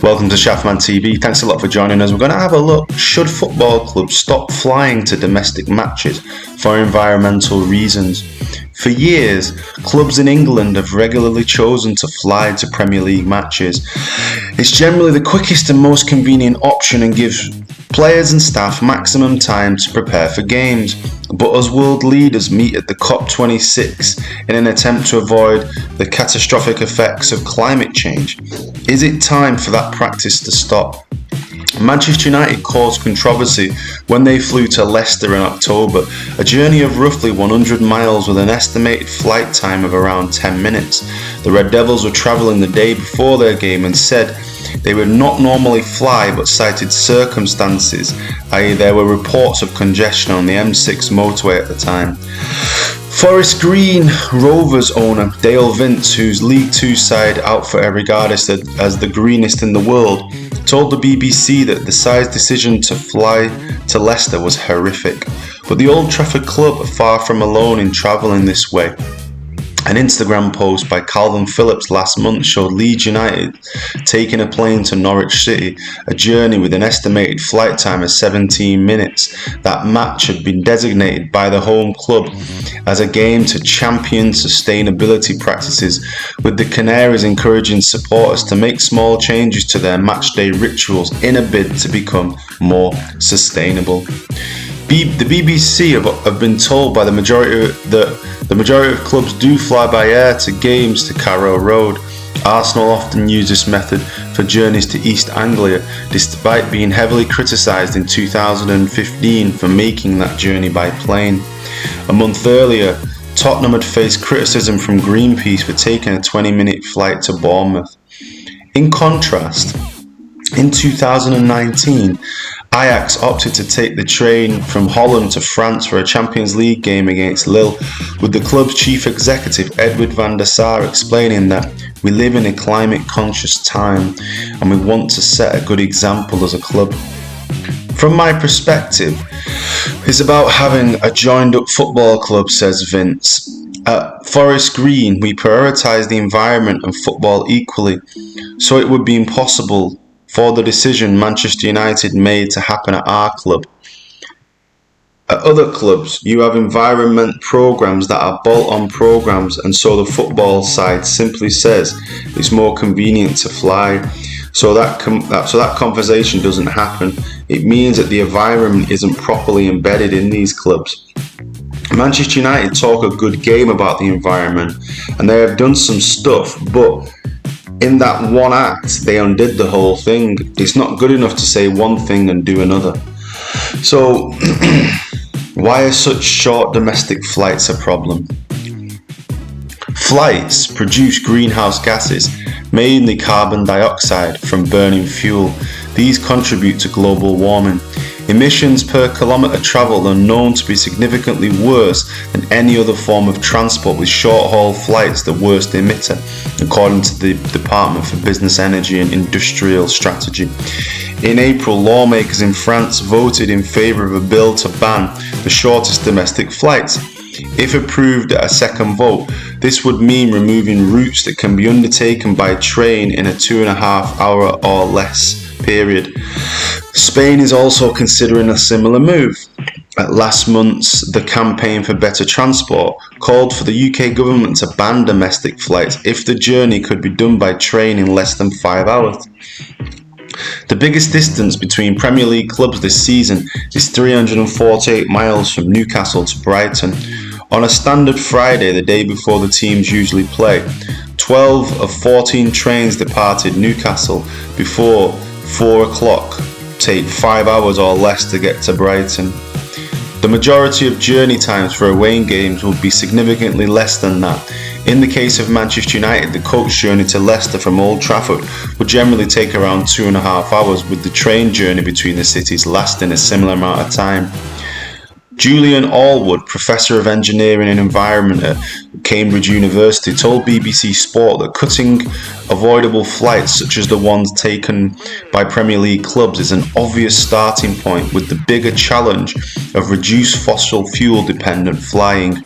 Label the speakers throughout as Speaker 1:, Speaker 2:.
Speaker 1: Welcome to Shaftman TV. Thanks a lot for joining us. We're going to have a look. Should football clubs stop flying to domestic matches for environmental reasons? For years, clubs in England have regularly chosen to fly to Premier League matches. It's generally the quickest and most convenient option and gives players and staff maximum time to prepare for games. But as world leaders meet at the COP26 in an attempt to avoid the catastrophic effects of climate change, is it time for that practice to stop? Manchester United caused controversy when they flew to Leicester in October, a journey of roughly 100 miles with an estimated flight time of around 10 minutes. The Red Devils were travelling the day before their game and said they would not normally fly, but cited circumstances, i.e. there were reports of congestion on the M6 motorway at the time. Forest Green Rovers owner Dale Vince, whose League Two side outfit are regarded as the greenest in the world, told the BBC that the side's decision to fly to Leicester was horrific. But the Old Trafford club are far from alone in travelling this way. An Instagram post by Calvin Phillips last month showed Leeds United taking a plane to Norwich City, a journey with an estimated flight time of 17 minutes. That match had been designated by the home club as a game to champion sustainability practices, with the Canaries encouraging supporters to make small changes to their matchday rituals in a bid to become more sustainable. The BBC have been told by the majority of clubs do fly by air to games to Carrow Road. Arsenal often use this method for journeys to East Anglia, despite being heavily criticised in 2015 for making that journey by plane. A month earlier, Tottenham had faced criticism from Greenpeace for taking a 20-minute flight to Bournemouth. In contrast, in 2019, Ajax opted to take the train from Holland to France for a Champions League game against Lille, with the club's chief executive Edward van der Sar explaining that we live in a climate-conscious time and we want to set a good example as a club. From my perspective, it's about having a joined-up football club, says Vince. At Forest Green, we prioritise the environment and football equally, so it would be impossible for the decision Manchester United made to happen at our club. At other clubs, you have environment programmes that are bolt-on programmes, and so the football side simply says it's more convenient to fly. So that conversation doesn't happen. It means that the environment isn't properly embedded in these clubs. Manchester United talk a good game about the environment, and they have done some stuff, but in that one act, they undid the whole thing. It's not good enough to say one thing and do another. So, why are such short domestic flights a problem? Flights produce greenhouse gases, mainly carbon dioxide, from burning fuel. These contribute to global warming. Emissions per kilometre travelled are known to be significantly worse than any other form of transport, with short-haul flights the worst emitter, according to the Department for Business, Energy and Industrial Strategy. In April, lawmakers in France voted in favour of a bill to ban the shortest domestic flights. If approved at a second vote, this would mean removing routes that can be undertaken by train in a 2.5 hour or less period. Spain is also considering a similar move. At last month's The Campaign for Better Transport called for the UK government to ban domestic flights if the journey could be done by train in less than 5 hours. The biggest distance between Premier League clubs this season is 348 miles from Newcastle to Brighton. On a standard Friday, the day before the teams usually play, 12 of 14 trains departed Newcastle before 4 o'clock, take 5 hours or less to get to Brighton. The majority of journey times for away games will be significantly less than that. In the case of Manchester United, the coach journey to Leicester from Old Trafford would generally take around 2.5 hours, with the train journey between the cities lasting a similar amount of time. Julian Allwood, Professor of Engineering and Environment at Cambridge University, told BBC Sport that cutting avoidable flights such as the ones taken by Premier League clubs is an obvious starting point, with the bigger challenge of reduced fossil fuel dependent flying.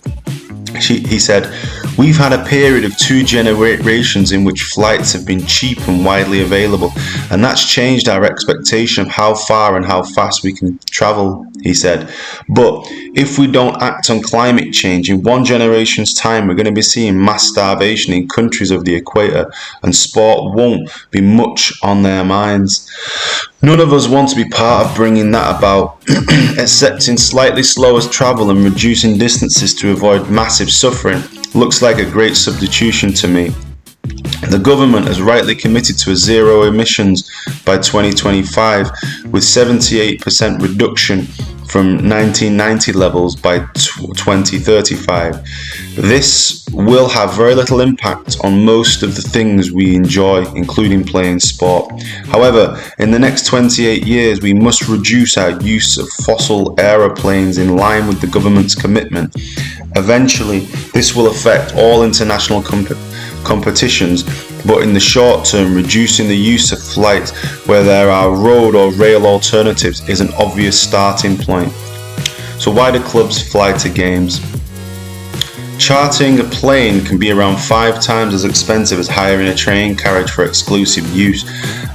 Speaker 1: He said, We've had a period of 2 generations in which flights have been cheap and widely available, and that's changed our expectation of how far and how fast we can travel, he said. But if we don't act on climate change, in 1 generation's time we're going to be seeing mass starvation in countries of the equator, and sport won't be much on their minds. None of us want to be part of bringing that about. Accepting slightly slower travel and reducing distances to avoid massive suffering looks like a great substitution to me. The government has rightly committed to a zero emissions by 2025, with 78% reduction from 1990 levels by 2035. This will have very little impact on most of the things we enjoy, including playing sport. However, in the next 28 years, we must reduce our use of fossil aeroplanes in line with the government's commitment. Eventually, this will affect all international competitions, but in the short term, reducing the use of flight where there are road or rail alternatives is an obvious starting point. So why do clubs fly to games? Chartering a plane can be around 5 times as expensive as hiring a train carriage for exclusive use,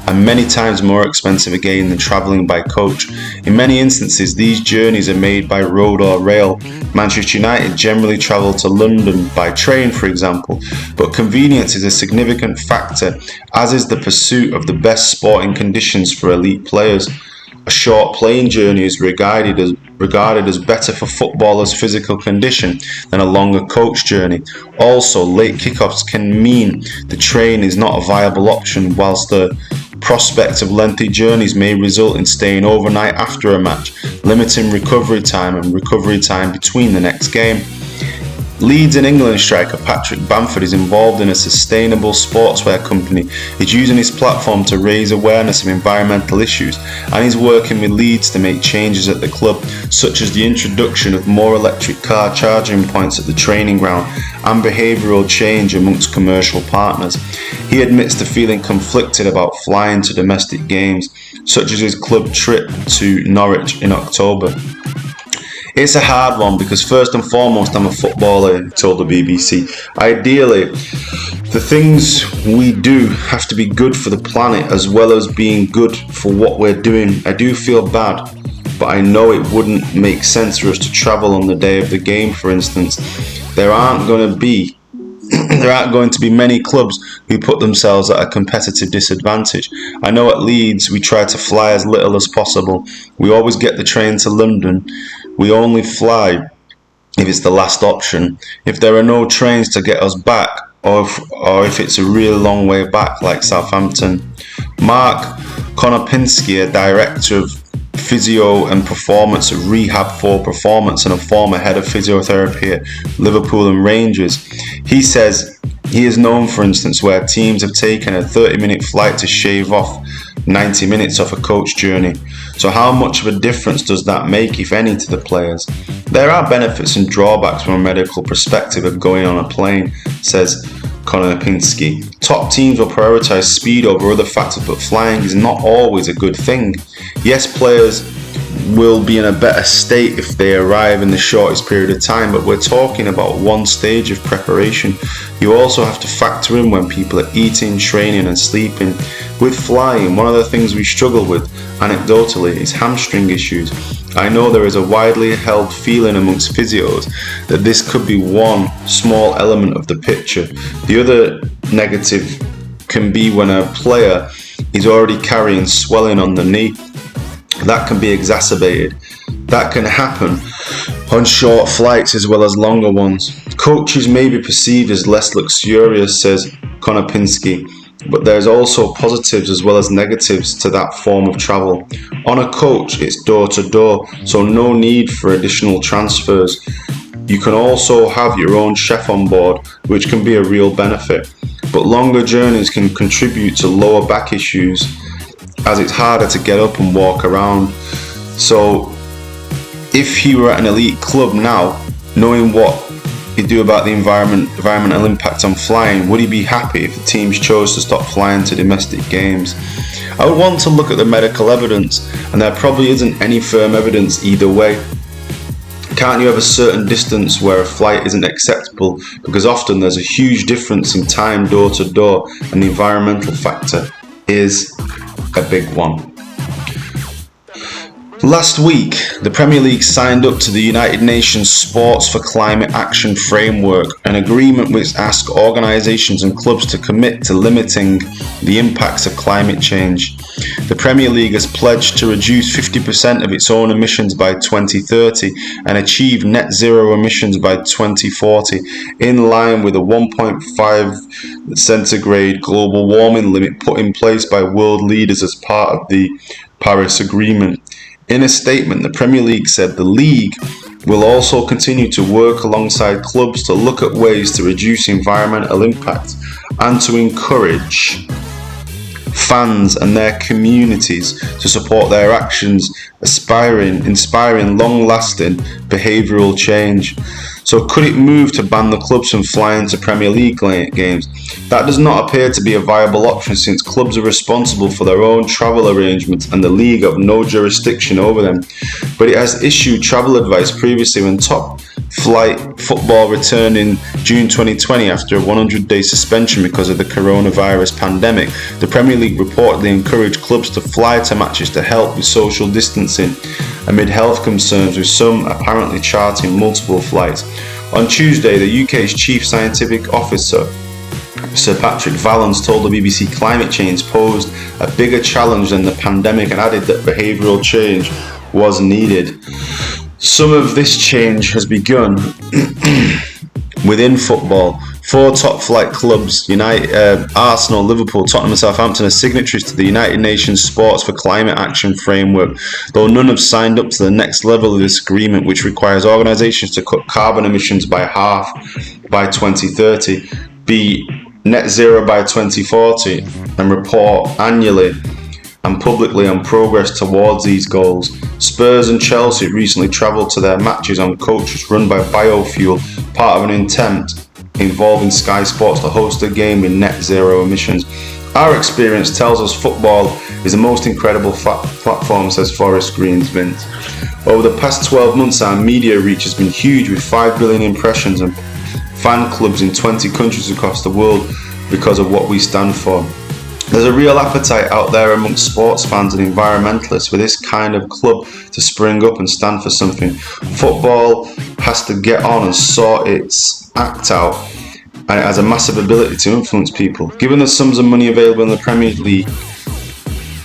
Speaker 1: and many times more expensive again than travelling by coach. In many instances, these journeys are made by road or rail. Manchester United generally travel to London by train, for example, but convenience is a significant factor, as is the pursuit of the best sporting conditions for elite players. A short plane journey is regarded as better for footballers' physical condition than a longer coach journey. Also, late kickoffs can mean the train is not a viable option, whilst the prospect of lengthy journeys may result in staying overnight after a match, limiting recovery time and recovery time between the next game. Leeds and England striker Patrick Bamford is involved in a sustainable sportswear company. He's using his platform to raise awareness of environmental issues, and he's working with Leeds to make changes at the club, such as the introduction of more electric car charging points at the training ground and behavioural change amongst commercial partners. He admits to feeling conflicted about flying to domestic games, such as his club trip to Norwich in October. It's a hard one because first and foremost I'm a footballer, he told the BBC. Ideally, the things we do have to be good for the planet as well as being good for what we're doing. I do feel bad, but I know it wouldn't make sense for us to travel on the day of the game, for instance. There aren't going to be many clubs who put themselves at a competitive disadvantage. I know at Leeds we try to fly as little as possible. We always get the train to London. We only fly if it's the last option. If there are no trains to get us back, or if it's a really long way back like Southampton. Mark Konopinski, a director of physio and performance at Rehab for Performance and a former head of physiotherapy at Liverpool and Rangers, he says he is known, for instance, where teams have taken a 30-minute flight to shave off 90 minutes off a coach journey. So how much of a difference does that make, if any, to the players? There are benefits and drawbacks from a medical perspective of going on a plane, says Konopinski. Top teams will prioritise speed over other factors, but flying is not always a good thing. Yes, players will be in a better state if they arrive in the shortest period of time, but we're talking about one stage of preparation. You also have to factor in when people are eating, training and sleeping. With flying, one of the things we struggle with, anecdotally, is hamstring issues. I know there is a widely held feeling amongst physios that this could be one small element of the picture. The other negative can be when a player is already carrying swelling on the knee. That can be exacerbated. That can happen on short flights as well as longer ones. Coaches may be perceived as less luxurious, says Konopinski, but there's also positives as well as negatives to that form of travel. On a coach, it's door to door, so no need for additional transfers. You can also have your own chef on board, which can be a real benefit. But longer journeys can contribute to lower back issues, as it's harder to get up and walk around. So if he were at an elite club now, knowing what he'd do about the environmental impact on flying, would he be happy if the teams chose to stop flying to domestic games? I would want to look at the medical evidence, and there probably isn't any firm evidence either way. Can't you have a certain distance where a flight isn't acceptable? Because often there's a huge difference in time door to door, and the environmental factor is a big one. Last week, the Premier League signed up to the United Nations Sports for Climate Action Framework, an agreement which asks organisations and clubs to commit to limiting the impacts of climate change. The Premier League has pledged to reduce 50% of its own emissions by 2030 and achieve net zero emissions by 2040, in line with a 1.5 centigrade global warming limit put in place by world leaders as part of the Paris Agreement. In a statement, the Premier League said the league will also continue to work alongside clubs to look at ways to reduce environmental impact and to encourage fans and their communities to support their actions, inspiring long-lasting behavioural change. So could it move to ban the clubs from flying to Premier League games? That does not appear to be a viable option, since clubs are responsible for their own travel arrangements and the league have no jurisdiction over them. But it has issued travel advice previously when top flight football returned in June 2020 after a 100-day suspension because of the coronavirus pandemic. The Premier League reportedly encouraged clubs to fly to matches to help with social distancing amid health concerns, with some apparently charting multiple flights. On Tuesday, the UK's Chief Scientific Officer, Sir Patrick Vallance, told the BBC climate change posed a bigger challenge than the pandemic and added that behavioural change was needed. Some of this change has begun within football. 4 top flight clubs, Arsenal, Liverpool, Tottenham and Southampton, are signatories to the United Nations Sports for Climate Action Framework, though none have signed up to the next level of this agreement, which requires organisations to cut carbon emissions by half by 2030, be net zero by 2040, and report annually and publicly on progress towards these goals. Spurs and Chelsea recently travelled to their matches on coaches run by biofuel, part of an intent involving Sky Sports to host a game with net zero emissions. Our experience tells us football is the most incredible platform, says Forest Green's Vince. Over the past 12 months, our media reach has been huge, with 5 billion impressions and fan clubs in 20 countries across the world because of what we stand for. There's a real appetite out there amongst sports fans and environmentalists for this kind of club to spring up and stand for something. Football has to get on and sort its act out, and it has a massive ability to influence people. Given the sums of money available in the Premier League,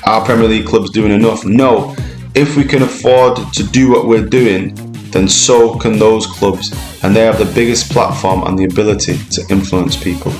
Speaker 1: are Premier League clubs doing enough? No. If we can afford to do what we're doing, then so can those clubs, and they have the biggest platform and the ability to influence people.